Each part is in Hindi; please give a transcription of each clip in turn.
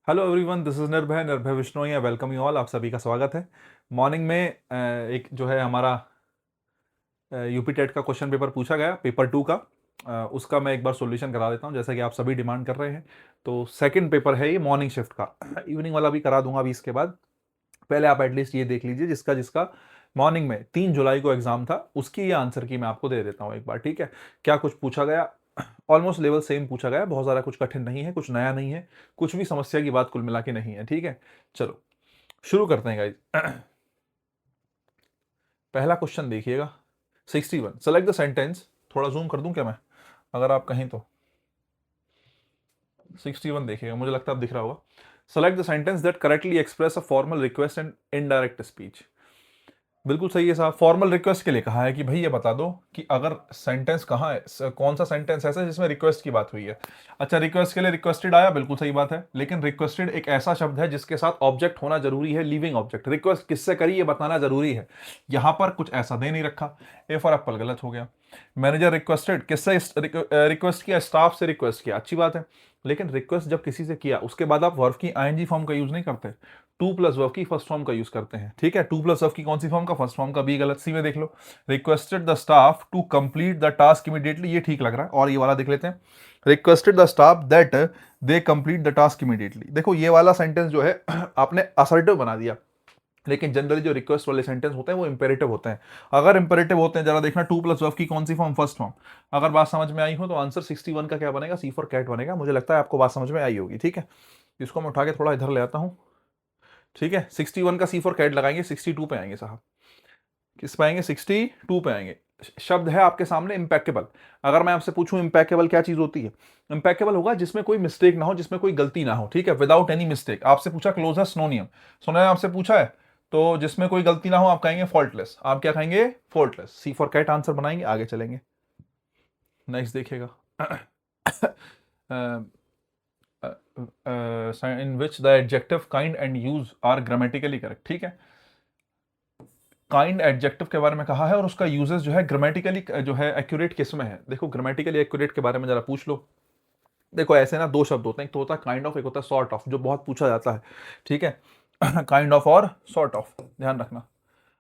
हेलो एवरीवन, दिस इज निर्भय निर्भय विश्नोई। Welcome you all. आप सभी का स्वागत है। मॉर्निंग में एक जो है हमारा यूपी टेट का क्वेश्चन पेपर पूछा गया, पेपर 2 का। उसका मैं एक बार सॉल्यूशन करा देता हूँ, जैसा कि आप सभी डिमांड कर रहे हैं। तो सेकंड पेपर है ये मॉर्निंग शिफ्ट का। इवनिंग वाला भी करा दूंगा अभी इसके बाद। पहले आप एटलीस्ट ये देख लीजिए, जिसका जिसका मॉर्निंग में 3 जुलाई को एग्जाम था, उसकी ये आंसर की मैं आपको दे देता हूँ एक बार, ठीक है। क्या कुछ पूछा गया, ऑलमोस्ट लेवल सेम पूछा गया, बहुत ज़्यादा कुछ कठिन नहीं है, कुछ नया नहीं है, कुछ भी समस्या की बात कुल मिला के नहीं है, ठीक है। चलो शुरू करते हैं गाइज। पहला क्वेश्चन देखिएगा, 61। Select the sentence. थोड़ा जूम कर दूं क्या मैं, अगर आप कहें तो। 61 देखिएगा, मुझे लगता है आप दिख रहा होगा। Select the sentence that correctly express a formal request and indirect speech. बिल्कुल सही है साहब। फॉर्मल रिक्वेस्ट के लिए कहा है कि भाई ये बता दो कि अगर सेंटेंस कहाँ है, कौन सा सेंटेंस ऐसा है जिसमें रिक्वेस्ट की बात हुई है। अच्छा, रिक्वेस्ट के लिए रिक्वेस्टेड आया, बिल्कुल सही बात है। लेकिन रिक्वेस्टेड एक ऐसा शब्द है जिसके साथ ऑब्जेक्ट होना जरूरी है, लिविंग ऑब्जेक्ट। रिक्वेस्ट किससे करी ये बताना जरूरी है। यहां पर कुछ ऐसा दे नहीं रखा, ए फॉर एप्पल गलत हो गया। मैनेजर रिक्वेस्टेड, किससे रिक्वेस्ट किया, स्टाफ से रिक्वेस्ट किया, अच्छी बात है। लेकिन रिक्वेस्ट जब किसी से किया उसके बाद आप वर्ब की आईएनजी फॉर्म का यूज नहीं करते, टू प्लस वर्ब की फर्स्ट फॉर्म का यूज करते हैं, ठीक है। टू प्लस वर्ब की कौन सी फॉर्म का, फर्स्ट फॉर्म का। बी गलत, सी में देख लो। Requested the staff to complete the task immediately, ये ठीक लग रहा है। और ये वाला देख लेते हैं, requested the staff that they complete the task immediately. देखो ये वाला सेंटेंस जो है आपने असर्टिव बना दिया। लेकिन जनरली जो रिक्वेस्ट वाले सेंटेंस होते हैं वो इंपेरेटिव होते हैं। अगर इंपेरेटिव होते हैं, जरा देखना, टू प्लस वर्ब की कौन सी फॉर्म, फर्स्ट फॉर्म। अगर बात समझ में आई हो तो आंसर 61 का क्या बनेगा, सी फॉर कैट बनेगा। मुझे लगता है आपको बात समझ में आई होगी, ठीक है। इसको मैं उठा के थोड़ा इधर ले आता हूं, ठीक है। 61 का सी फॉर कैट लगाएंगे, 62 पे आएंगे साहब। किस पे आएंगे, 62 पे आएंगे। शब्द है आपके सामने इम्पेकेबल। अगर मैं आपसे पूछूं इम्पेकेबल क्या चीज होती है, इम्पेकेबल होगा जिसमें कोई मिस्टेक ना हो, जिसमें कोई गलती ना हो, ठीक है, विदाउट एनी मिस्टेक। आपसे पूछा क्लोज है सिनोनियम, सुना है आपसे पूछा है, तो जिसमें कोई गलती ना हो आप कहेंगे फॉल्टलेस। आप क्या कहेंगे, faultless. C for cat answer बनाएंगे, आगे चलेंगे। नेक्स्ट देखिएगा, in which the adjective kind and use are grammatically correct, ठीक है। काइंड एडजेक्टिव के बारे में कहा है और उसका यूजेस जो है ग्रामेटिकली जो है एक्यूरेट किस में है। देखो ग्रामेटिकली एक्यूरेट के बारे में जरा पूछ लो। देखो ऐसे ना दो शब्द होते हैं, एक तो होता है काइंड ऑफ, एक होता है सॉर्ट ऑफ, जो बहुत पूछा जाता है, ठीक है। काइंड ऑफ और सॉर्ट ऑफ, ध्यान रखना।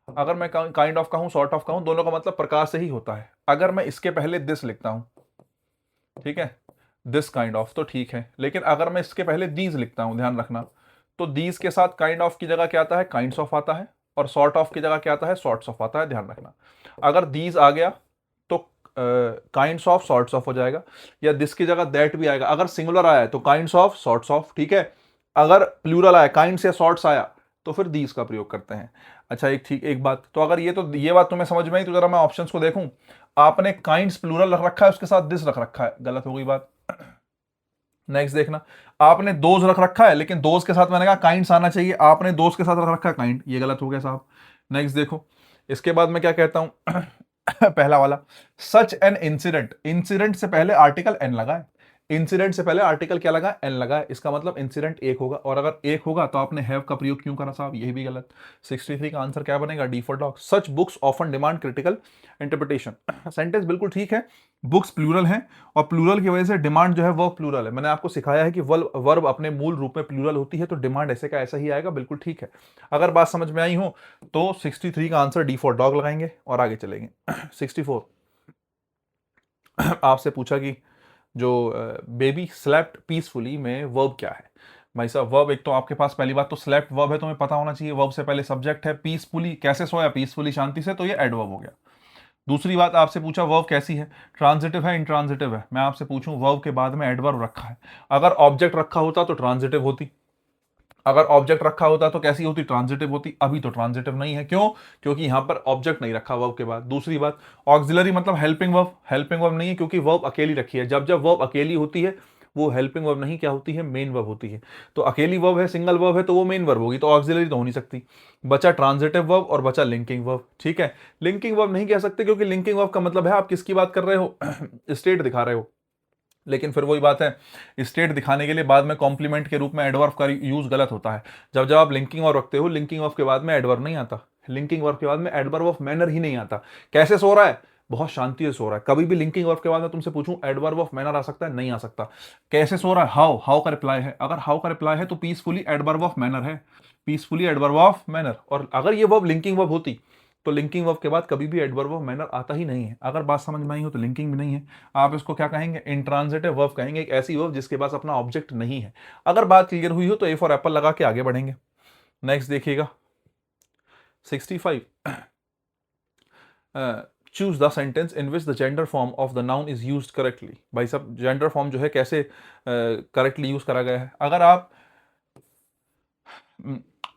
अगर मैं काइंड ऑफ का हूं, सॉर्ट ऑफ का हूं, दोनों का मतलब प्रकार से ही होता है। अगर मैं इसके पहले दिस लिखता हूं, ठीक है, दिस काइंड ऑफ, तो ठीक है। लेकिन अगर मैं इसके पहले दीज लिखता हूं, ध्यान रखना, तो दीज के साथ काइंड ऑफ की जगह क्या आता है, काइंड्स ऑफ आता है। और सॉर्ट ऑफ की जगह क्या आता है, सॉर्ट्स ऑफ आता है, ध्यान रखना। अगर दीज आ गया तो काइंड्स ऑफ सॉर्ट्स ऑफ हो जाएगा, या दिस की जगह दैट भी आएगा। अगर सिंगुलर आया है तो काइंड्स ऑफ सॉर्ट्स ऑफ, ठीक है। अगर प्लूरल आया, काइंड्स या सॉर्ट्स आया, तो फिर दीज का प्रयोग करते हैं। अच्छा एक ठीक एक बात, तो अगर ये तो ये बात तुम्हें समझ में आई, तो जरा मैं ऑप्शंस को देखूं। आपने काइंड्स प्लूरल रख रखा है, उसके साथ दिस रख रखा है, गलत हो गई बात। नेक्स्ट देखना, आपने दोज रख रखा है, लेकिन दोज के साथ मैंने कहा काइंड्स आना चाहिए, आपने दोज के साथ रख रखा है काइंड, ये गलत हो गया साहब। नेक्स्ट देखो, इसके बाद मैं क्या कहता हूं, पहला वाला, सच एन इंसिडेंट, इंसिडेंट से पहले आर्टिकल एन लगा है। इंसिडेंट से पहले आर्टिकल क्या लगा, एन लगा है, इसका मतलब इंसिडेंट एक होगा। और अगर एक होगा तो आपने हैव का प्रयोग क्यों करा साहब, यही भी गलत। 63 का आंसर क्या बनेगा, D for dog. Such books often demand critical interpretation. Sentence बिल्कुल ठीक है, बुक्स प्लूरल है, और प्लूरल की वजह से डिमांड जो है वो प्लूरल है। मैंने आपको सिखाया है कि वर्ब अपने मूल रूप में प्लूरल होती है, तो डिमांड ऐसे का ऐसा ही आएगा, बिल्कुल ठीक है। अगर बात समझ में आई हो तो 63 का आंसर डी फॉर डॉग लगाएंगे और आगे चलेंगे। 64, आपसे पूछा कि जो बेबी स्लेप्ट पीसफुली में वर्ब क्या है। भाई साहब वर्ब, एक तो आपके पास पहली बात तो स्लेप्ट वर्ब है, तुम्हें पता होना चाहिए। वर्ब से पहले सब्जेक्ट है, पीसफुली कैसे सोया, पीसफुली शांति से, तो ये एडवर्ब हो गया। दूसरी बात आपसे पूछा वर्ब कैसी है, ट्रांजिटिव है इंट्रांजिटिव है। मैं आपसे पूछूं वर्ब के बाद में एडवर्ब रखा है, अगर ऑब्जेक्ट रखा होता तो ट्रांजिटिव होती, अगर ऑब्जेक्ट रखा होता तो कैसी होती, ट्रांजिटिव होती। अभी तो ट्रांजिटिव नहीं है, क्यों, क्योंकि यहां पर ऑब्जेक्ट नहीं रखा वर्ब के बाद। दूसरी बात, ऑक्सिलरी मतलब हेल्पिंग वर्ब, हेल्पिंग वर्ब नहीं है क्योंकि वर्ब अकेली रखी है। जब जब वर्ब अकेली होती है वो हेल्पिंग वर्ब नहीं क्या होती है, मेन वर्ब होती है। तो अकेली वर्ब है, सिंगल वर्ब है, तो वो मेन वर्ब होगी, तो ऑक्सिलरी तो हो नहीं सकती। बचा ट्रांजिटिव वर्ब और बचा लिंकिंग वर्ब, ठीक है। लिंकिंग वर्ब नहीं कह सकते क्योंकि लिंकिंग वर्ब का मतलब है आप किसकी बात कर रहे हो, स्टेट दिखा रहे हो। लेकिन फिर वही बात है, स्टेट दिखाने के लिए बाद में कॉम्प्लीमेंट के रूप में एडवर्ब का यूज गलत होता है। जब जब आप लिंकिंग वर्ब रखते हो, लिंकिंग वर्ब के बाद में एडवर्ब नहीं आता, लिंकिंग वर्ब के बाद में एडवर्ब ऑफ मैनर ही नहीं आता। कैसे सो रहा है, बहुत शांति से सो रहा है। कभी भी लिंकिंग वर्ब के बाद मैं तुमसे पूछूं एडवर्ब ऑफ मैनर आ सकता है? नहीं आ सकता। कैसे सो रहा है? हाउ, हाउ का रिप्लाई है। अगर हाउ का रिप्लाई है तो पीसफुली एडवर्ब ऑफ मैनर है, पीसफुली एडवर्ब ऑफ मैनर। और अगर ये वर्ब लिंकिंग वर्ब होती तो लिंकिंग वर्ब के बाद कभी भी एडवर्ब ऑफ मैनर आता ही नहीं है। अगर बात समझ में आई हो तो लिंकिंग भी नहीं है। आप इसको क्या कहेंगे? इंट्रांजिटिव वर्ब कहेंगे, एक ऐसी वर्ब जिसके पास अपना ऑब्जेक्ट नहीं है। अगर बात क्लियर हुई हो तो ए फॉर एप्पल लगा के आगे बढ़ेंगे। नेक्स्ट देखिएगा 65, choose the sentence in which the gender form of the noun is used correctly. भाई साहब जेंडर फॉर्म जो है कैसे करेक्टली यूज करा गया है। अगर आप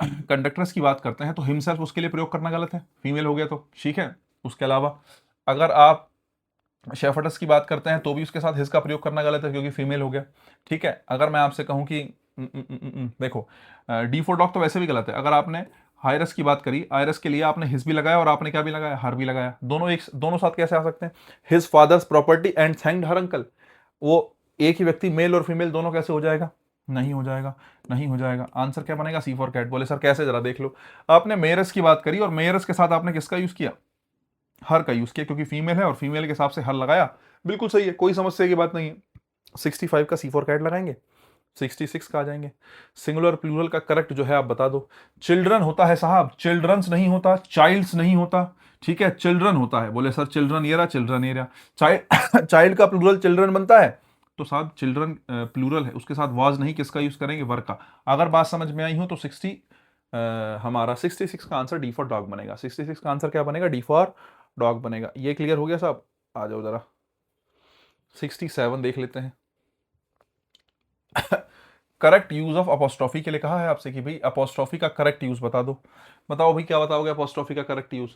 कंडक्टर्स की बात करते हैं तो हिमसेल्फ उसके लिए प्रयोग करना गलत है, फीमेल हो गया तो ठीक है। उसके अलावा अगर आप शेफर्ड्स की बात करते हैं तो भी उसके साथ हिज का प्रयोग करना गलत है क्योंकि फीमेल हो गया, ठीक है। अगर मैं आपसे कहूं कि देखो डी फॉर डॉग तो वैसे भी गलत है। अगर आपने हायरस की बात करी, आयरस के लिए आपने हिज भी लगाया और आपने क्या भी लगाया? हर भी लगाया। दोनों साथ कैसे आ सकते हैं? His father's property and thanked her uncle, वो एक ही व्यक्ति मेल और फीमेल दोनों कैसे हो जाएगा? नहीं हो जाएगा, नहीं हो जाएगा। आंसर क्या बनेगा? सी फॉर कैट। बोले सर कैसे, जरा देख लो। आपने मेयरस की बात करी और मेयरस के साथ आपने किसका यूज किया? हर का यूज किया क्योंकि फीमेल है और फीमेल के हिसाब से हर लगाया। बिल्कुल सही है, कोई समस्या की बात नहीं है। 65 का सी फॉर कैट लगाएंगे, 66 का आ जाएंगे। सिंगुलर प्लूरल का करेक्ट जो है आप बता दो। चिल्ड्रन होता है साहब, चिल्ड्रंस नहीं होता, चाइल्ड्स नहीं होता, ठीक है, चिल्ड्रन होता है। बोले सर चिल्ड्रन ये रहा, चिल्ड्रन ये रहा। चाइल्ड चाइल्ड का प्लूरल चिल्ड्रन बनता है तो साहब चिल्ड्रन प्लूरल है, उसके साथ वाज नहीं, किसका यूज करेंगे? वर्क का। अगर बात समझ में आई हो तो हमारा 66 का आंसर डी फॉर डॉग बनेगा। 66 का आंसर क्या बनेगा? डी फॉर डॉग बनेगा। ये क्लियर हो गया साहब? आ जाओ जरा 67 देख लेते हैं। करेक्ट यूज ऑफ अपोस्ट्रॉफी के लिए कहा है आपसे कि भाई अपोस्ट्रॉफी का करेक्ट यूज बता दो। बताओ भाई क्या बताओगे अपोस्ट्रॉफी का करेक्ट यूज?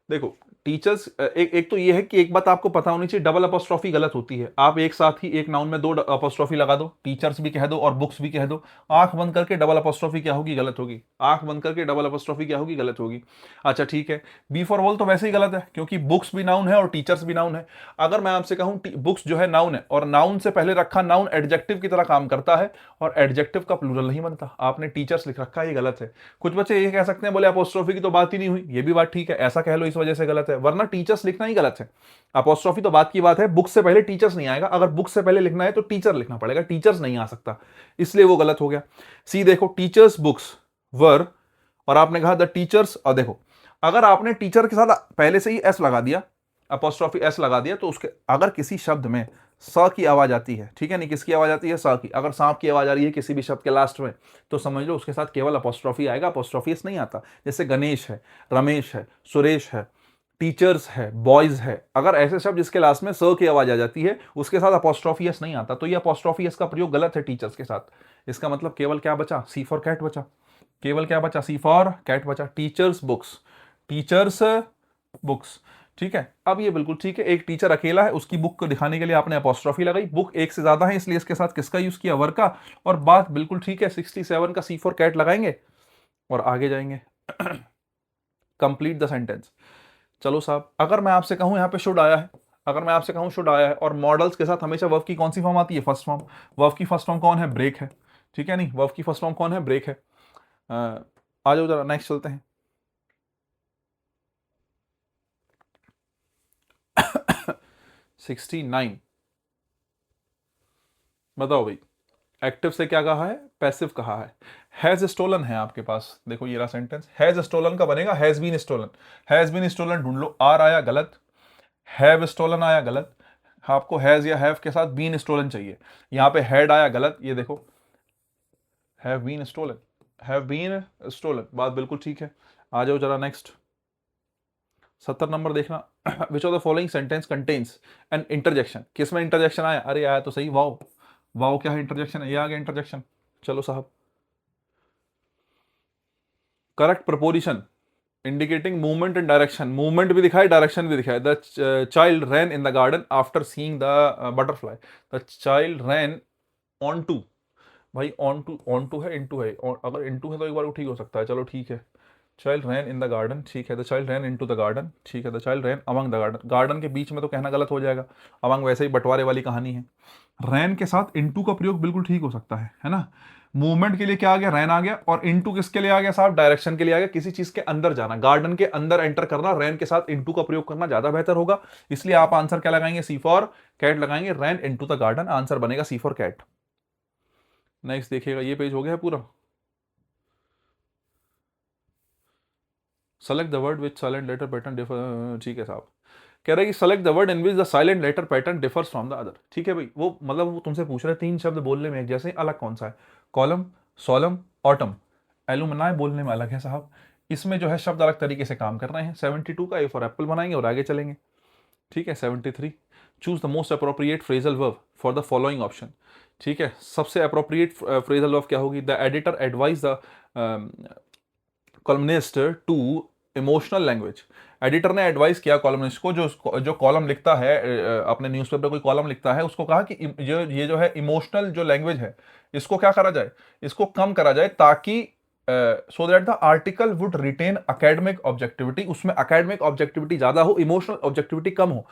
देखो टीचर्स, एक तो ये है कि एक बात आपको पता होनी चाहिए, डबल अपोस्ट्रॉफी गलत होती है। आप एक साथ ही एक नाउन में दो अपोस्ट्रॉफी लगा दो, टीचर्स भी कह दो और बुक्स भी कह दो। आंख बंद करके डबल अपोस्ट्रॉफी क्या होगी? गलत होगी। आंख बंद करके डबल अपोस्ट्रॉफी क्या होगी? गलत होगी। अच्छा ठीक है, बी फॉर वॉल तो वैसे ही गलत है क्योंकि बुक्स भी नाउन है और टीचर्स भी नाउन है। अगर मैं आपसे कहूं बुक्स जो है नाउन है और नाउन से पहले रखा नाउन एडजेक्टिव की तरह काम करता है और एडजेक्टिव का प्लूरल नहीं बनता, आपने टीचर्स लिख रखा है, ये गलत है। कुछ बच्चे ये कह सकते हैं बोले अपोस्ट्रॉफी की तो बात ही नहीं हुई, ये भी बात ठीक है, ऐसा कह लो इस वजह से गलत है, वरना टीचर्स लिखना ही गलत है। अपोस्ट्रॉफी तो बात की बात है, बुक से पहले टीचर्स नहीं आएगा। अगर बुक से पहले लिखना है तो टीचर लिखना पड़ेगा, टीचर्स नहीं आ सकता, इसलिए वो गलत हो गया। सी देखो टीचर्स बुक्स वर और आपने कहा द टीचर्स, और देखो अगर आपने टीचर के साथ पहले से ही एस लगा दिया, अपोस्ट्रॉफी एस लगा दिया, तो उसके अगर किसी शब्द में स की आवाज आती है, ठीक है, नहीं किसकी आवाज आती है? स की। अगर सांप की आवाज आ रही है किसी भी शब्द के लास्ट में तो समझ लो उसके साथ केवल अपोस्ट्रॉफी आएगा, अपोस्ट्रॉफी एस नहीं आता। जैसे गणेश है, रमेश है, सुरेश है, टीचर्स है, बॉयज है, अगर ऐसे शब्द जिसके लास्ट में स की आवाज आ जाती है उसके साथ अपोस्ट्रॉफी एस नहीं आता, तो ये अपोस्ट्रॉफी एस का प्रयोग गलत है टीचर्स के साथ। इसका मतलब केवल क्या बचा? सी फॉर कैट बचा। केवल क्या बचा? सी फॉर कैट बचा। टीचर्स बुक्स, टीचर्स बुक्स, ठीक है। अब ये बिल्कुल ठीक है, एक टीचर अकेला है, उसकी बुक को दिखाने के लिए आपने अपोस्ट्रॉफी लगाई, बुक एक से ज्यादा है इसलिए इसके साथ किसका यूज किया? वर्क का, और बात बिल्कुल ठीक है। 67 का सी फॉर कैट लगाएंगे और आगे जाएंगे। Complete the sentence. चलो साहब, अगर मैं आपसे कहूं यहां पे शुड आया है, अगर मैं आपसे कहूं शुड आया है और मॉडल्स के साथ हमेशा वर्ब की कौन सी फॉर्म आती है? First form. वर्ब की फर्स्ट फॉर्म कौन है? ब्रेक है, ठीक है। नहीं, वर्ब की फर्स्ट फॉर्म कौन है? ब्रेक है। आ जाओ जरा नेक्स्ट चलते हैं। 69, बताओ भाई एक्टिव से क्या कहा है? पैसिव कहा है। हैज स्टोलन है आपके पास, देखो ये रहा सेंटेंस, हैज स्टोलन का बनेगा has been stolen. Has been stolen ढूंढ लो, आर आया गलत, हैव स्टोलन आया गलत, आपको हैज या हैव के साथ बीन स्टोलन चाहिए। यहां पे हैड आया गलत, ये देखो have been stolen, have been stolen, बात बिल्कुल ठीक है। आ जाओ जरा नेक्स्ट 70 नंबर देखना। Which of the following sentence contains an interjection? किसमें इंटरजेक्शन आया? अरे आया तो सही, वाओ। वाओ क्या है? इंटरजेक्शन है, ये आ गया इंटरजेक्शन। चलो साहब, correct preposition indicating movement and direction, movement भी दिखाए डायरेक्शन भी दिखाए। The child ran in the garden after seeing the butterfly. The child ran on to, भाई ऑन टू है, इन टू है, अगर इन टू है तो एक बार ठीक हो सकता है, चलो ठीक है। Child ran in the garden, ठीक है, the child ran into the garden, ठीक है, the child ran among the garden, garden के बीच में तो कहना गलत हो जाएगा, अमंग वैसे ही बंटवारे वाली कहानी है। रैन के साथ इनटू का प्रयोग बिल्कुल ठीक हो सकता है ना। मूवमेंट के लिए क्या आ गया, रैन आ गया, और इनटू किसके लिए आ गया साहब, डायरेक्शन के लिए आ गया, किसी चीज के अंदर जाना, गार्डन के अंदर एंटर करना, रैन के साथ इनटू का प्रयोग करना ज्यादा बेहतर होगा। इसलिए आप आंसर क्या लगाएंगे, सी फॉर कैट लगाएंगे, रैन इनटू द गार्डन, आंसर बनेगा सी फॉर कैट। नेक्स्ट देखिएगा, ये पेज हो गया है पूरा। Select the word which silent letter pattern differ, ठीक है साहब, कह रहा है कि select the word in which the silent letter pattern differs from the other, ठीक है भाई, वो मतलब वो तुमसे पूछ रहे हैं तीन शब्द बोलने में एक जैसे, अलग कौन सा है, कॉलम, सोलम, ऑटम, एलुमनाई बोलने में अलग है साहब, इसमें जो है शब्द अलग तरीके से काम कर रहे हैं। 72 का ए फॉर एप्पल बनाएंगे और आगे चलेंगे, ठीक है। 73, choose the most appropriate phrasal verb for the following option, ठीक है, सबसे अप्रोप्रिएट फ्रेजल वर्ब क्या होगी, the editor advise the columnist to emotional language, editor ने एडवाइस किया कॉलमनिस्ट को, जो कॉलम लिखता है अपने न्यूज़पेपर कोई कॉलम लिखता है, उसको कहा कि ये जो है इमोशनल जो लैंग्वेज है, इसको क्या करा जाए, इसको कम करा जाए, ताकि so that the article would retain academic objectivity, उसमें एकेडमिक ऑब्जेक्टिविटी ज्यादा हो, इमोशनल ऑब्जेक्टिविटी कम हो।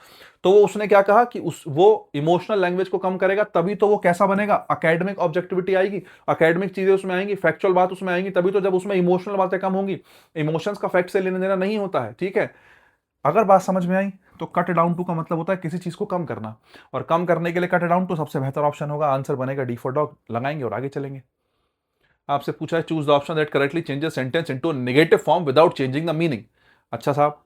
तो वो उसने क्या कहा कि वो इमोशनल लैंग्वेज को कम करेगा, तभी तो वो कैसा बनेगा, एकेडमिक ऑब्जेक्टिविटी आएगी, एकेडमिक चीजें उसमें आएंगी, फैक्चुअल बात उसमें आएंगी, तभी तो जब उसमें इमोशनल बातें कम होंगी, इमोशंस का फैक्ट से लेना देना नहीं होता है, ठीक है। अगर बात समझ में आई तो कट डाउन टू का मतलब होता है किसी चीज को कम करना, और कम करने के लिए कट डाउन टू सबसे बेहतर ऑप्शन होगा, आंसर बनेगा डी फॉर डॉग, लगाएंगे और आगे चलेंगे। आपसे पूछा है choose the option that correctly changes sentence into negative form without changing the meaning. अच्छा साहब,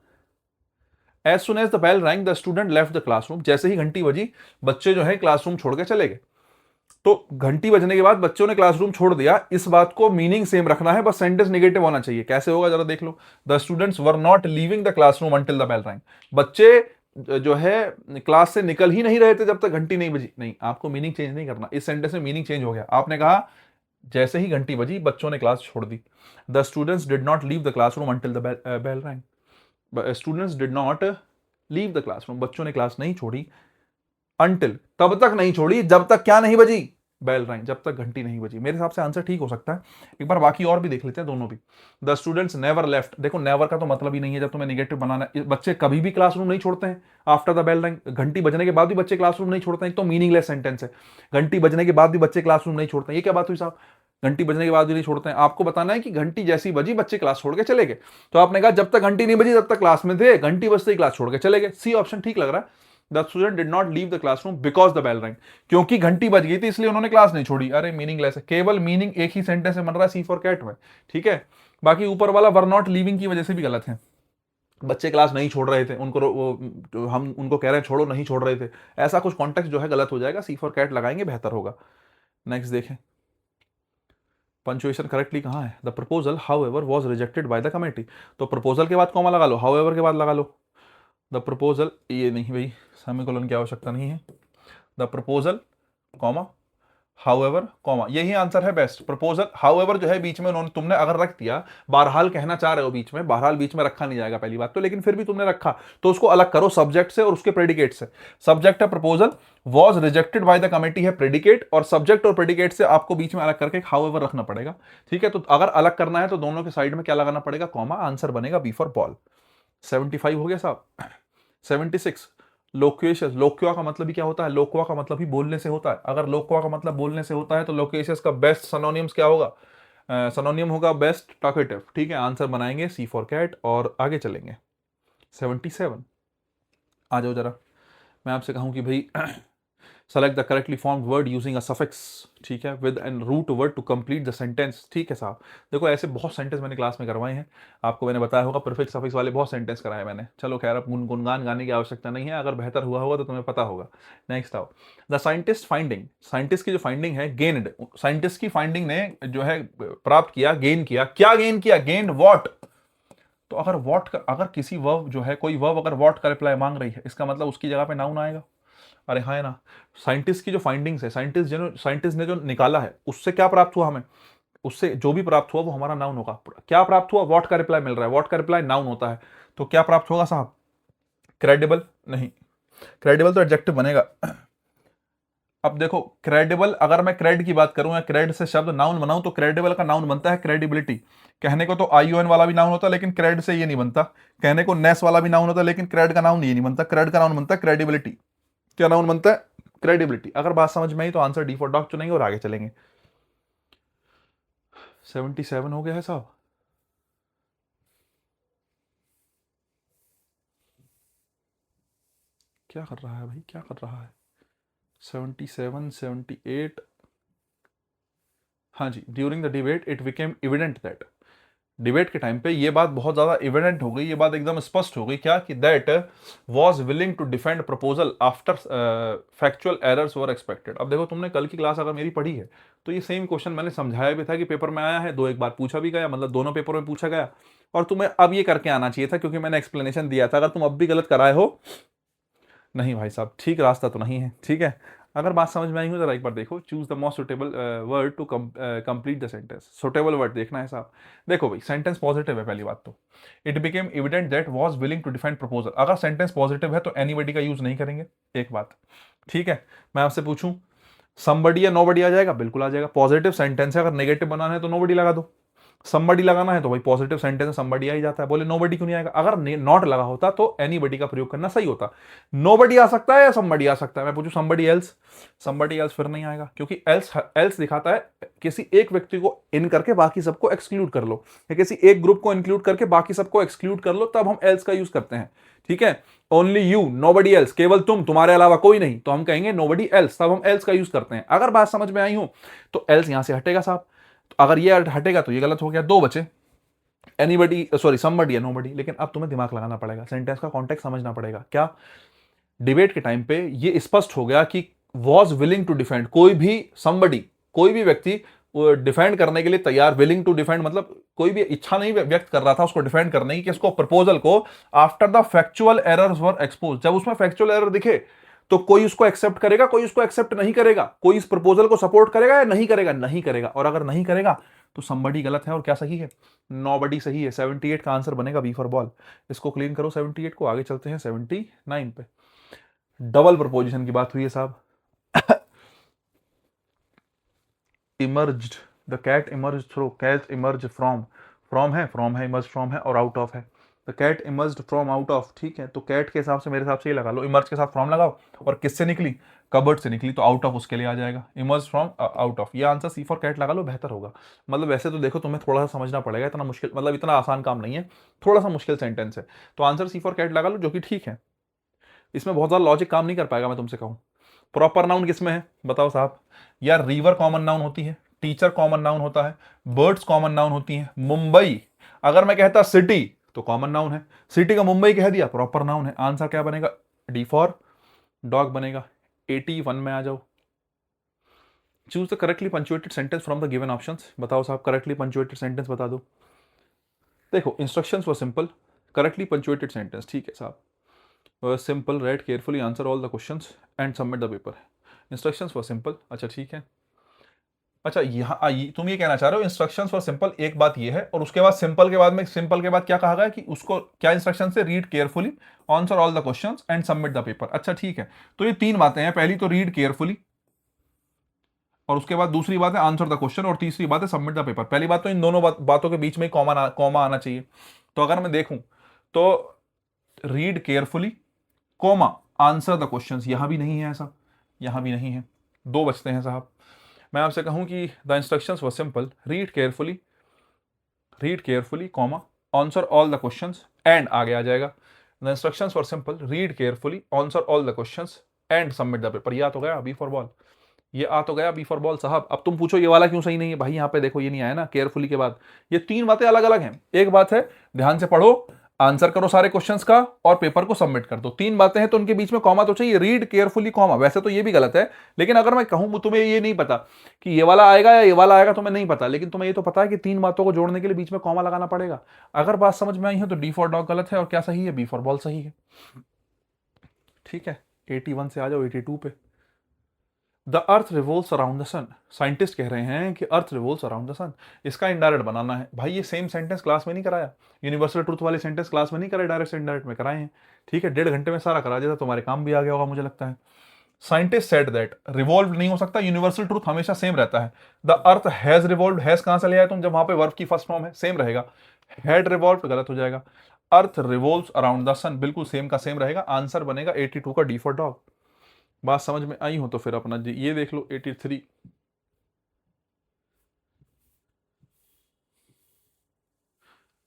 as soon as the bell rang the student left the classroom, जैसे ही घंटी बजी बच्चे जो है क्लासरूम छोड़ के चले गए। तो घंटी बजने के बाद बच्चों ने क्लासरूम छोड़ दिया, इस बात को मीनिंग सेम रखना है, बस सेंटेंस नेगेटिव होना चाहिए। कैसे होगा जरा देख लो, the students were not leaving the classroom until the bell rang, बच्चे जो है क्लास से निकल ही नहीं रहे थे जब तक घंटी नहीं बजी। नहीं, आपको मीनिंग चेंज नहीं करना, इस सेंटेंस में मीनिंग चेंज हो गया। आपने कहा जैसे ही घंटी बजी बच्चों ने क्लास छोड़ दी, the students did not leave the classroom until the bell rang, students did not leave the classroom, बच्चों ने क्लास नहीं छोड़ी, अंटिल तब तक नहीं छोड़ी जब तक क्या नहीं बजी, बेल रैंग, जब तक घंटी नहीं बजी। मेरे हिसाब से आंसर ठीक हो सकता है। एक बार बाकी और भी देख लेते हैं, दोनों भी। द स्टूडेंट्स नेवर लेफ्ट, देखो नेवर का तो मतलब ही नहीं है, जब तुम्हें निगेटिव बनाना है, बच्चे कभी भी क्लासरूम नहीं छोड़ते हैं आफ्टर द बेल रैंग, घंटी बजने के बाद भी बच्चे क्लासरूम नहीं छोड़ते हैं, तो मीनिंगलेस सेंटेंस है। घंटी बजने के बाद भी बच्चे क्लासरूम नहीं छोड़ते हैं, ये क्या बात हुई साहब, घंटी बजने के बाद भी नहीं छोड़ते हैं। आपको बताना है कि घंटी जैसी बजी बच्चे क्लास छोड़ के चले गए, तो आपने कहा जब तक घंटी नहीं बजी तब तक क्लास में थे, घंटी बजते ही क्लास छोड़ के चले गए। सी ऑप्शन ठीक लग रहा है, the student did not leave the classroom because the bell rang, क्योंकि घंटी बज गई थी इसलिए उन्होंने क्लास नहीं छोड़ी। अरे मीनिंगलेस है, केवल मीनिंग एक ही सेंटेंस में बन रहा है, सी फॉर कैट में, ठीक है। बाकी ऊपर वाला वर नॉट लीविंग की वजह से भी गलत है, बच्चे क्लास नहीं छोड़ रहे थे, उनको हम उनको कह रहे हैं छोड़ो, नहीं छोड़ रहे थे, ऐसा कुछ कॉन्टेक्स्ट जो है गलत हो जाएगा, सी फॉर कैट लगाएंगे बेहतर होगा। नेक्स्ट देखें, पंचुएशन करेक्टली कहाँ है, the proposal however was rejected by the committee, तो प्रपोजल के बाद कॉमा लगा लो, हाउएवर के बाद लगा लो, द प्रपोजल, ये नहीं भाई, सेमीकोलन की आवश्यकता नहीं है, the proposal comma however comma, यही आंसर है बेस्ट। प्रपोजल हाउएवर जो है बीच में उन्होंने, तुमने अगर रख दिया, बहरहाल कहना चाह रहे हो बीच में, बहरहाल बीच में रखा नहीं जाएगा पहली बात तो, लेकिन फिर भी तुमने रखा तो उसको अलग करो सब्जेक्ट से और उसके प्रेडिकेट से। सब्जेक्ट है proposal, was rejected by the committee है प्रेडिकेट, और सब्जेक्ट और प्रेडिकेट से आपको बीच में अलग करके हाउएवर रखना पड़ेगा, ठीक है। तो अगर अलग करना है तो दोनों के साइड में क्या लगाना पड़ेगा, कॉमा, आंसर बनेगा बी फॉर बॉल। 75 हो गया साहब। 76, लोक्वेशियस, लोक्वा का मतलब ही क्या होता है, लोक्वा का मतलब ही बोलने से होता है। अगर लोक्वा का मतलब बोलने से होता है तो लोक्वेशियस का बेस्ट सिनोनिम्स क्या होगा, सिनोनिम होगा बेस्ट टॉकेटिव, ठीक है। आंसर बनाएंगे सी फॉर कैट और आगे चलेंगे। 77, आ जाओ जरा, मैं आपसे कहूं कि भाई select the correctly formed word using a suffix, ठीक है, with an root word to complete the sentence, ठीक है साहब। देखो ऐसे बहुत सेंटेंस मैंने क्लास में करवाए हैं, आपको मैंने बताया होगा, प्रीफिक्स सफिक्स वाले बहुत सेंटेंस कराए मैंने। चलो खैर, अब गुनगान गाने की आवश्यकता नहीं है, अगर बेहतर हुआ होगा तो तुम्हें पता होगा। नेक्स्ट आओ, द साइंटिस्ट फाइंडिंग, साइंटिस्ट की जो फाइंडिंग है, गेन्ड, साइंटिस्ट की फाइंडिंग ने जो है प्राप्त किया, गेन किया, क्या गेन किया, गेन्ड वॉट। तो अगर वॉट का, अगर किसी वर्ब जो है, कोई वर्ब अगर वॉट का रिप्लाई मांग रही है, इसका मतलब उसकी जगह पे नाउन आएगा। अरे हाँ है ना, साइंटिस्ट की जो फाइंडिंग्स है, साइंटिस्ट ने जो निकाला है, उससे क्या प्राप्त हुआ हमें, उससे जो भी प्राप्त हुआ वो हमारा नाउन होगा। क्या प्राप्त हुआ, वॉट का रिप्लाई मिल रहा है, वॉट का रिप्लाई नाउन होता है, तो क्या प्राप्त होगा साहब, क्रेडिबल नहीं, क्रेडिबल तो एडजेक्टिव बनेगा, अब देखो क्रेडिबल, अगर मैं क्रेड की बात करूं या क्रेड से शब्द नाउन बनाऊं तो क्रेडिबल का नाउन बनता है क्रेडिबिलिटी। कहने को तो आईओएन वाला भी नाउन होता है लेकिन क्रेड से ये नहीं बनता। कहने को नेस वाला भी नाउन होता है लेकिन क्रेड का नाउन ये नहीं बनता। क्रेड का नाउन बनता है क्रेडिबिलिटी। क्या नाउन बनता है? क्रेडिबिलिटी। अगर बात समझ में आई तो आंसर डी फॉर डॉग चुनेंगे और आगे चलेंगे। 77 हो गया है साहब। क्या कर रहा है भाई, क्या कर रहा है? 77, 78। हाँ जी, during the debate it became evident that, debate के टाइम पे ये बात बहुत ज्यादा इविडेंट हो गई, ये बात एकदम स्पष्ट हो गई क्या कि that was willing to defend proposal after factual errors were expected. अब देखो तुमने कल की क्लास अगर मेरी पढ़ी है तो ये सेम क्वेश्चन मैंने समझाया भी था कि पेपर में आया है, दो एक बार पूछा भी गया, मतलब दोनों पेपर में पूछा गया, और तुम्हें अब ये करके आना चाहिए था क्योंकि मैंने एक्सप्लेनेशन दिया था। अगर तुम अब भी गलत कराए हो, नहीं भाई साहब ठीक रास्ता तो नहीं है, ठीक है। अगर बात समझ में आई हो जरा एक बार देखो, choose the most suitable word to complete the sentence. Suitable word देखना है साहब। देखो भाई सेंटेंस पॉजिटिव है, पहली बात तो it became evident that was willing to defend proposal. अगर सेंटेंस पॉजिटिव है तो एनीबडी का यूज नहीं करेंगे, एक बात, ठीक है। मैं आपसे पूछूं समबडी या नोबडी आ जाएगा? बिल्कुल आ जाएगा। पॉजिटिव सेंटेंस है, अगर नेगेटिव बनाना है तो नोबडी लगा दो। समबडी लगाना है तो भाई पॉजिटिव सेंटेंस समबडी आ ही जाता है। बोले नोबडी क्यों नहीं आएगा? अगर नॉट लगा होता तो एनीबडी का प्रयोग करना सही होता। नोबडी आ सकता है या समबडी आ सकता है? मैं पूछूं समबडी एल्स, समबडी एल्स फिर नहीं आएगा क्योंकि एल्स एल्स दिखाता है किसी एक व्यक्ति को इन करके बाकी सबको एक्सक्लूड कर लो, या किसी एक ग्रुप को इंक्लूड करके बाकी सबको एक्सक्लूड कर लो, तब हम एल्स का यूज करते हैं, ठीक है। ओनली यू, नोबडी एल्स, केवल तुम, तुम्हारे अलावा कोई नहीं, तो हम कहेंगे नोबडी एल्स, तब हम एल्स का यूज करते हैं। अगर बात समझ में आई हो तो एल्स यहां से हटेगा साहब। तो अगर ये हटेगा तो ये गलत हो गया, दो बचे, एनीबडी सॉरी समबडी या नोबडी। लेकिन अब तुम्हें दिमाग लगाना पड़ेगा, सेंटेंस का कॉन्टेक्स्ट समझना पड़ेगा। क्या डिबेट के टाइम पे ये स्पष्ट हो गया कि वॉज विलिंग टू डिफेंड, कोई भी समबडी, कोई भी व्यक्ति डिफेंड करने के लिए तैयार, विलिंग टू डिफेंड मतलब कोई भी इच्छा नहीं व्यक्त कर रहा था उसको डिफेंड करने की, किसको? प्रपोजल को। After the factual errors were expose, जब उसमें फैक्चुअल एरर दिखे तो कोई उसको एक्सेप्ट करेगा, कोई उसको एक्सेप्ट नहीं करेगा, कोई इस प्रपोजल को सपोर्ट करेगा या नहीं करेगा? नहीं करेगा। और अगर नहीं करेगा तो समबडी गलत है और क्या सही है? नोबडी सही है। 78 का आंसर बनेगा बी फॉर बॉल। इसको क्लीन करो 78 को, आगे चलते हैं 79 पे। डबल प्रपोजिशन की बात हुई है साहब। Emerged, the cat emerge through, cat emerge from, from है, इमर्ज फ्रॉम है और आउट ऑफ है। The cat emerged from out of, ठीक है। तो कैट के हिसाब से मेरे हिसाब से ये लगा लो, इमर्ज के साथ फ्रॉम लगाओ और किससे निकली? कबर्ड से निकली, तो आउट ऑफ उसके लिए आ जाएगा, इमर्ज फ्रॉम आउट ऑफ। ये आंसर सी फॉर कैट लगा लो, बेहतर होगा। मतलब वैसे तो देखो तुम्हें थोड़ा सा समझना पड़ेगा, इतना मुश्किल मतलब इतना आसान काम नहीं है, थोड़ा सा मुश्किल सेंटेंस है। तो आंसर सी फॉर कैट लगा लो, जो कि ठीक है। इसमें बहुत ज़्यादा लॉजिक काम नहीं कर पाएगा, मैं तुमसे कहूँ। प्रॉपर नाउन किसमें है बताओ साहब? यार रिवर कॉमन नाउन होती है, टीचर कॉमन नाउन होता है, बर्ड्स कॉमन नाउन होती हैं, मुंबई अगर मैं कहता सिटी तो कॉमन नाउन है, सिटी का मुंबई कह दिया प्रॉपर नाउन है। आंसर क्या बनेगा? डी फॉर डॉग बनेगा। 81 में आ जाओ। Choose the correctly punctuated sentence from the given options. बताओ साहब करेक्टली पंचुएटेड सेंटेंस बता दो। देखो instructions were simple, correctly punctuated sentence, ठीक है साहब। Simple, write carefully, answer all the questions and submit the paper. Instructions were simple, अच्छा ठीक है। अच्छा यहाँ तुम ये कहना चाह रहे हो इंस्ट्रक्शंस फॉर सिंपल, एक बात ये है, और उसके बाद सिंपल के बाद में, सिंपल के बाद क्या कहा गया कि उसको क्या इंस्ट्रक्शन से? Read carefully, answer all the questions and submit the paper. अच्छा ठीक है, तो ये तीन बातें हैं, पहली तो रीड केयरफुली, और उसके बाद दूसरी बात है आंसर द क्वेश्चन, और तीसरी बात है सबमिट द पेपर। पहली बात तो इन दोनों बातों के बीच में कॉमा आना चाहिए। तो अगर मैं देखूं तो read carefully comma answer the questions, यहां भी नहीं है ऐसा, यहां भी नहीं है, दो बचते हैं साहब। मैं आपसे कहूं कि the instructions were simple, read carefully comma answer all the questions and आगे आ जाएगा the instructions were simple, read carefully answer all the questions and submit the paper. ये आ तो गया बी फॉर बॉल, ये आ तो गया बी फॉर बॉल साहब। अब तुम पूछो ये वाला क्यों सही नहीं है? भाई यहाँ पे देखो ये नहीं आया ना केयरफुली के बाद, ये तीन बातें अलग अलग हैं। एक बात है ध्यान से पढ़ो, आंसर करो सारे क्वेश्चंस का और पेपर को सबमिट कर दो, तीन बातें हैं तो उनके बीच में कॉमा तो चाहिए, रीड केयरफुली कॉमा। वैसे तो ये भी गलत है, लेकिन अगर मैं कहूं तुम्हें ये नहीं पता कि ये वाला आएगा या ये वाला आएगा, तुम्हें नहीं पता, लेकिन तुम्हें ये तो पता है कि तीन बातों को जोड़ने के लिए बीच में कॉमा लगाना पड़ेगा। अगर बात समझ में आई है तो डी फॉर डॉग गलत है और क्या सही है? बी फॉर बॉल सही है, ठीक है। 81 से आ जाओ 82 पे। The earth revolves around the sun, scientist कह रहे हैं कि अर्थ रिवोल्व्स अराउंड द सन। इसका इनडायरेक्ट बनाना है। भाई ये सेम सेंटेंस क्लास में नहीं कराया, यूनिवर्सल ट्रूथ वाले सेंटेंस क्लास में नहीं कराए, डायरेक्ट से इनडायरेक्ट में कराए हैं, ठीक है। 1.5 घंटे में सारा करा दिया था, तुम्हारे काम भी आ गया होगा मुझे लगता है। साइंटिस्ट सेड दैट, रिवॉल्व नहीं हो सकता, यूनिवर्सल ट्रूथ हमेशा सेम रहता है। The earth has revolve, has कहां से ले आए तुम, जब वहां पे वर्ब की फर्स्ट फॉर्म है, सेम रहेगा। हैड रिवॉल्व गलत हो जाएगा। अर्थ रिवॉल्व्स अराउंड द सन, बिल्कुल सेम का सेम रहेगा। आंसर बनेगा 82 का डी फॉर डॉग। बात समझ में आई हो तो फिर अपना जी ये देख लो 83।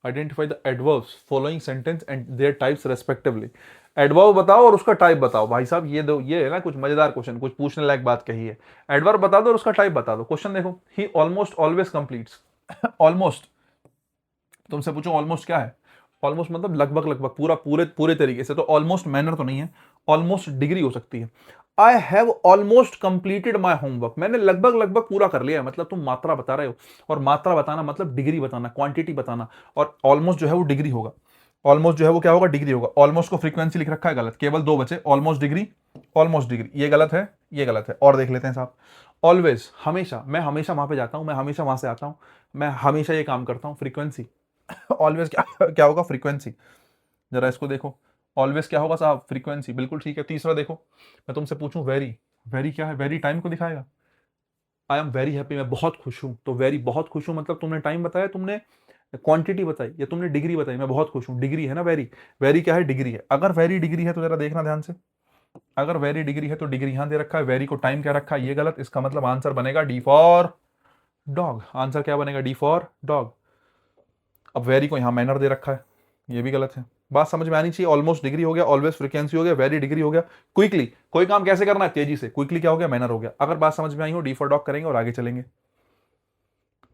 Identify the adverbs following sentence and there types respectively. Adverb बताओ और उसका टाइप बताओ। भाई साहब ये दो, ये है ना कुछ मजेदार क्वेश्चन, कुछ पूछने लायक बात कही है। एडवर्ब बता दो और उसका टाइप बता दो। क्वेश्चन देखो, ही ऑलमोस्ट ऑलवेज कंप्लीट्स। ऑलमोस्ट, तुमसे पूछो ऑलमोस्ट क्या है। ऑलमोस्ट मतलब लगभग लगभग, पूरा पूरे पूरे तरीके से। तो ऑलमोस्ट मैनर तो नहीं है, ऑलमोस्ट डिग्री हो सकती है। I have almost completed my homework, मैंने लगभग लगभग पूरा कर लिया है, मतलब तुम मात्रा बता रहे हो। और मात्रा बताना मतलब डिग्री बताना, क्वांटिटी बताना। और ऑलमोस्ट जो है वो डिग्री होगा। ऑलमोस्ट जो है वो क्या होगा, डिग्री होगा। ऑलमोस्ट को फ्रीक्वेंसी लिख रखा है, गलत। केवल दो बचे, ऑलमोस्ट डिग्री, ऑलमोस्ट डिग्री, ये गलत है, ये गलत है। और देख लेते हैं साहब। ऑलवेज, हमेशा, मैं हमेशा वहां पे जाता हूं, मैं हमेशा वहां से आता हूं, मैं हमेशा ये काम करता हूं। फ्रीक्वेंसी, ऑलवेज क्या क्या होगा, फ्रीक्वेंसी। जरा इसको देखो, ऑलवेज क्या होगा साहब, फ्रीक्वेंसी, बिल्कुल ठीक है। तीसरा देखो, मैं तुमसे पूछूं वेरी, वेरी क्या है, वेरी टाइम को दिखाएगा। आई एम वेरी हैप्पी, मैं बहुत खुश हूं। तो वेरी बहुत खुश हूं मतलब तुमने टाइम बताया, तुमने क्वांटिटी बताई, या तुमने डिग्री बताई। मैं बहुत खुश हूं, डिग्री है ना वेरी। वेरी क्या है, डिग्री है। अगर वेरी डिग्री है तो जरा देखना ध्यान से, अगर वेरी डिग्री है तो डिग्री यहां दे रखा है, वेरी को टाइम क्या रखा है, ये गलत। इसका मतलब आंसर बनेगा डी फॉर डॉग। आंसर क्या बनेगा, डी फॉर डॉग। अब वेरी को यहां मैनर दे रखा है, ये भी गलत है। बात समझ में आनी चाहिए। ऑलमोस्ट डिग्री हो गया, ऑलवेज फ्रीक्वेंसी हो गया, वेरी डिग्री हो गया, क्विकली, कोई काम कैसे करना है, तेजी से, क्विकली क्या हो गया, मैनर हो गया। अगर बात समझ में आई हो, डी फॉर डॉग करेंगे और आगे चलेंगे।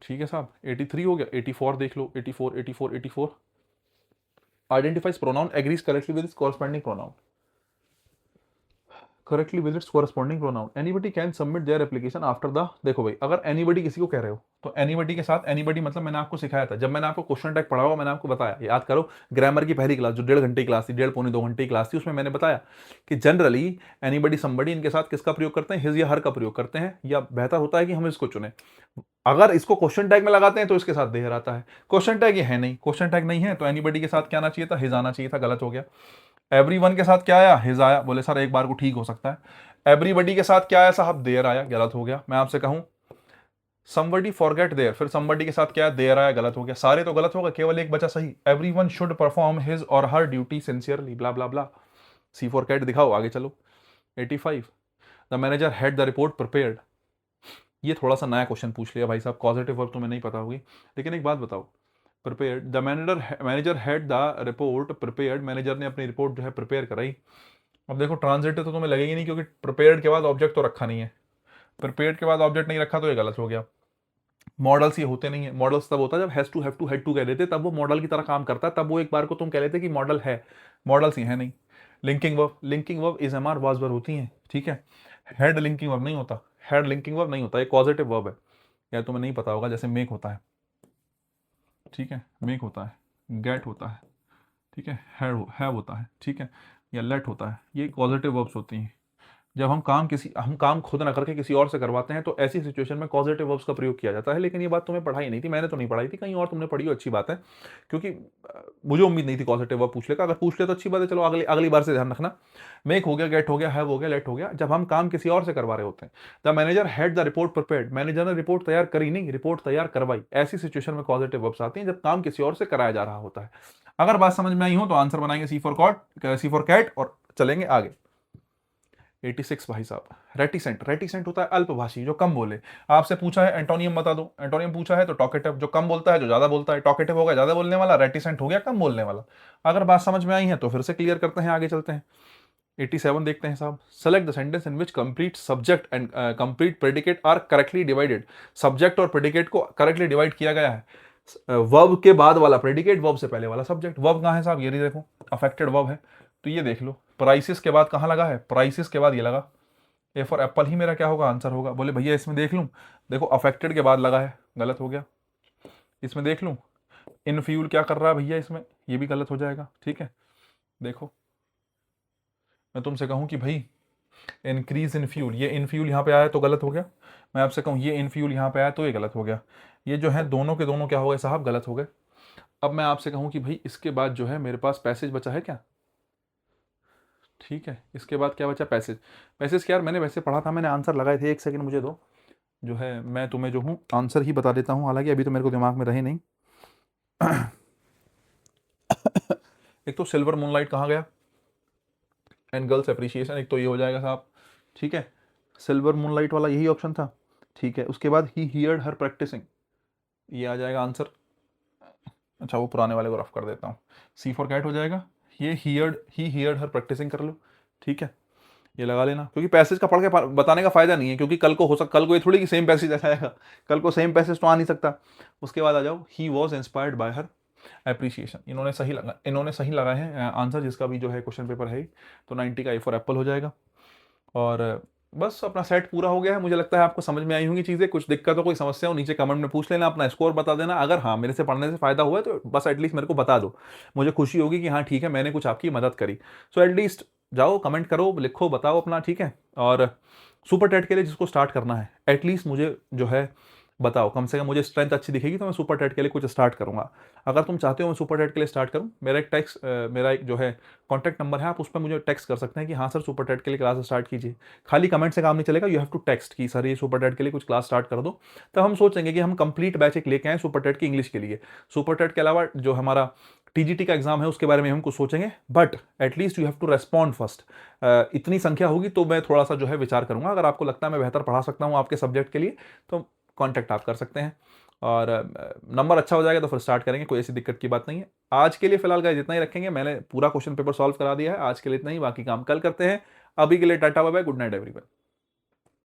ठीक है साहब, 83 हो गया। 84 देख लो, 84 84 84। Identifies pronoun agrees correctly with corresponding pronoun. Correctly with its corresponding pronoun. Anybody can submit their application after the, देखो भाई, अगर एनीबडी किसी को कह रहे हो तो एनीबडी के साथ एनीबडी मतलब मैंने आपको सिखाया था, जब मैंने आपको क्वेश्चन टैग पढ़ाया, मैंने आपको बताया, याद करो, ग्रामर की पहली क्लास जो 1.5 घंटे की क्लास थी, 1.5 पौने 2 घंटे की क्लास थी, उसमें मैंने बताया कि जनरली एनीबडी समबडी इनके साथ किसका प्रयोग करते हैं, हिज या हर का प्रयोग करते हैं, या बेहतर होता है कि हम इसको चुने। अगर इसको क्वेश्चन टैग में लगाते हैं तो इसके साथ देयर आता है। क्वेश्चन टैग ये है नहीं, क्वेश्चन टैग नहीं है, तो एनीबडी के साथ क्या आना चाहिए था, हिज आना चाहिए था, गलत हो गया। एवरीवन के साथ क्या आया, हिज आया। बोले सर एक बार को ठीक हो सकता है। एवरीबडी के साथ क्या आया साहब, देयर आया, गलत हो गया। मैं आपसे कहूं समबडी फॉरगेट देयर, फिर समबडी के साथ क्या है, देयर आया, गलत हो गया। सारे तो गलत हो गए, केवल एक बचा सही। Everyone should perform his or her duty sincerely, blah blah blah. C for cat दिखाओ, आगे चलो। 85, the manager had the report prepared. ये थोड़ा सा नया क्वेश्चन पूछ लिया भाई साहब, पॉजिटिव वर्ब तुम्हें नहीं पता होगी, लेकिन एक बात बताओ, prepared, the manager had the report prepared, manager ने अपनी रिपोर्ट जो है प्रिपेयर कराई। अब देखो ट्रांजिटिव तो तुम्हें लगेगी नहीं, क्योंकि प्रिपेयर्ड के बाद ऑब्जेक्ट तो रखा नहीं है। प्रिपेयर्ड के बाद ऑब्जेक्ट नहीं रखा तो ये गलत हो गया। मॉडल्स ये होते नहीं है, मॉडल्स तब होता है जब has to, have to, had to कह देते, तब वो मॉडल की तरह काम करता है, तब वो एक बार को तुम कह लेते कि मॉडल है। मॉडल्स ये है नहीं। Linking verb, linking verb is am are was verb होती हैं, ठीक है। हेड लिंकिंग वर्ब नहीं होता, हेड लिंकिंग वर्ब नहीं होता, ये पॉजिटिव वर्ब है। या तुम्हें नहीं पता होगा, जैसे मेक होता है, ठीक है, मेक होता है, गेट होता है, ठीक है, हैव होता है, ठीक है, या लेट होता है, ये पॉजिटिव वर्ब्स होती हैं। जब हम काम खुद ना करके किसी और से करवाते हैं तो ऐसी सिचुएशन में पॉजिटिव वर्ब्स का प्रयोग किया जाता है। लेकिन ये बात तुम्हें पढ़ाई नहीं थी, मैंने तो नहीं पढ़ाई थी, कहीं और तुमने पढ़ी हो, अच्छी बात है। क्योंकि मुझे उम्मीद नहीं थी पॉजिटिव वर्ब पूछ लेगा, अगर पूछ ले तो अच्छी बात है, चलो अगली अगली बार से ध्यान रखना। मेक हो गया, गेट हो गया, हैव हो गया, लेट हो गया, जब हम काम किसी और से करवा रहे होते हैं। The manager had the report prepared, manager ने रिपोर्ट तैयार करी नहीं, रिपोर्ट तैयार करवाई। ऐसी सिचुएशन में पॉजिटिव वर्ब्स आती हैं जब काम किसी और से कराया जा रहा होता है। अगर बात समझ में आई हो तो आंसर बनाएंगे सी फॉर कैट और चलेंगे आगे। 86 भाई साहब, रेटिसेंट, रेटिसेंट होता है अल्पभाषी, जो कम बोले। आपसे पूछा है एंटोनियम बता दो, एंटोनियम पूछा है तो टॉकेटिव, जो कम बोलता है, जो ज्यादा बोलता है। टॉकेटिव हो गया ज्यादा बोलने वाला, रेटिसेंट हो गया कम बोलने वाला। अगर बात समझ में आई है तो फिर से क्लियर करते हैं, आगे चलते हैं। 87 देखते हैं साहब। Select the sentence in which complete subject and complete predicate are correctly divided. Subject और प्रेडिकेट को करेक्टली डिवाइड किया गया है। वर्ब के बाद वाला प्रेडिकेट, वर्ब से पहले वाला सब्जेक्ट। वर्ब कहाँ है साहब, ये नहीं देखो, अफेक्टेड वर्ब है, तो ये देख लो। प्राइसिस के बाद कहाँ लगा है, प्राइसिस के बाद ये लगा। ए फॉर एप्पल ही मेरा क्या होगा, आंसर होगा। बोले भैया इसमें देख लूं, देखो अफेक्टेड के बाद लगा है, गलत हो गया। इसमें देख लूं, इन फ्यूल क्या कर रहा है भैया इसमें, ये भी गलत हो जाएगा, ठीक है। देखो मैं तुमसे कहूं कि भाई इंक्रीज इन फ्यूल, ये इन फ्यूल यहाँ पे आया तो गलत हो गया। मैं आपसे कहूँ ये इन फ्यूल यहाँ पे आया तो ये गलत हो गया। ये जो है दोनों के दोनों क्या हो गए साहब, गलत हो गए। अब मैं आपसे कहूँ कि भाई इसके बाद जो है मेरे पास पैसेज बचा है क्या, ठीक है, इसके बाद क्या बचा, पैसेज। पैसेज क्या यार, मैंने वैसे पढ़ा था, मैंने आंसर लगाए थे, एक सेकंड मुझे दो, जो है मैं तुम्हें जो हूँ आंसर ही बता देता हूँ, हालांकि अभी तो मेरे को दिमाग में रहे नहीं। एक तो सिल्वर मूनलाइट कहाँ गया, एंड गर्ल्स एप्रिसिएशन, एक तो ये हो जाएगा साहब, ठीक है, सिल्वर मूनलाइट वाला यही ऑप्शन था, ठीक है। उसके बाद ही हियर्ड हर प्रैक्टिसिंग, ये आ जाएगा आंसर। अच्छा वो पुराने वाले को रफ कर देता हूँ, सी फॉर कैट हो जाएगा, ये ही हियर्ड हर प्रैक्टिसिंग कर लो, ठीक है, ये लगा लेना, क्योंकि पैसेज का पढ़ के बताने का फायदा नहीं है, क्योंकि कल को ये थोड़ी कि सेम पैसेज आ जाएगा, कल को सेम पैसेज तो आ नहीं सकता। उसके बाद आ जाओ, he was inspired by her appreciation, इन्होंने सही लगा है आंसर, जिसका भी जो है क्वेश्चन पेपर है, तो 90 का ए फॉर एप्पल हो जाएगा। और बस अपना सेट पूरा हो गया है, मुझे लगता है आपको समझ में आई होंगी चीज़ें, कुछ दिक्कत हो कोई समस्या हो नीचे कमेंट में पूछ लेना, अपना स्कोर बता देना, अगर हाँ मेरे से पढ़ने से फायदा हुआ है तो बस एटलीस्ट मेरे को बता दो, मुझे खुशी होगी कि हाँ ठीक है मैंने कुछ आपकी मदद करी। सो एटलीस्ट जाओ कमेंट करो, लिखो, बताओ अपना, ठीक है। और सुपर टेट के लिए जिसको स्टार्ट करना है, एटलीस्ट मुझे जो है बताओ, कम से कम मुझे स्ट्रेंथ अच्छी दिखेगी तो मैं सुपर टेट के लिए कुछ स्टार्ट करूंगा। अगर तुम चाहते हो मैं सुपर टेट के लिए स्टार्ट करूं, मेरा एक जो है कॉन्टैक्ट नंबर है, आप उस पर मुझे टेक्स्ट कर सकते हैं कि हाँ सर सुपर टेट के लिए क्लास स्टार्ट कीजिए। खाली कमेंट से काम नहीं चलेगा, यू हैव टू टेक्स्ट कि सर ये सुपर टेट के लिए कुछ क्लास स्टार्ट कर दो, तब हम सोचेंगे कि हम कंप्लीट बैच एक लेके आए सुपर टेट की इंग्लिश के लिए। सुपर टेट के अलावा जो हमारा टीजीटी का एग्जाम है उसके बारे में हम कुछ सोचेंगे, but at least you have to respond first. इतनी संख्या होगी तो मैं थोड़ा सा जो है विचार करूंगा, अगर आपको लगता है मैं बेहतर पढ़ा सकता हूँ आपके सब्जेक्ट के लिए तो कांटेक्ट आप कर सकते हैं, और नंबर अच्छा हो जाएगा तो फिर स्टार्ट करेंगे, कोई ऐसी दिक्कत की बात नहीं है। आज के लिए फिलहाल गाइस इतना ही रखेंगे, मैंने पूरा क्वेश्चन पेपर सॉल्व करा दिया है, आज के लिए इतना ही, बाकी काम कल करते हैं। अभी के लिए tata bye bye, good night everyone.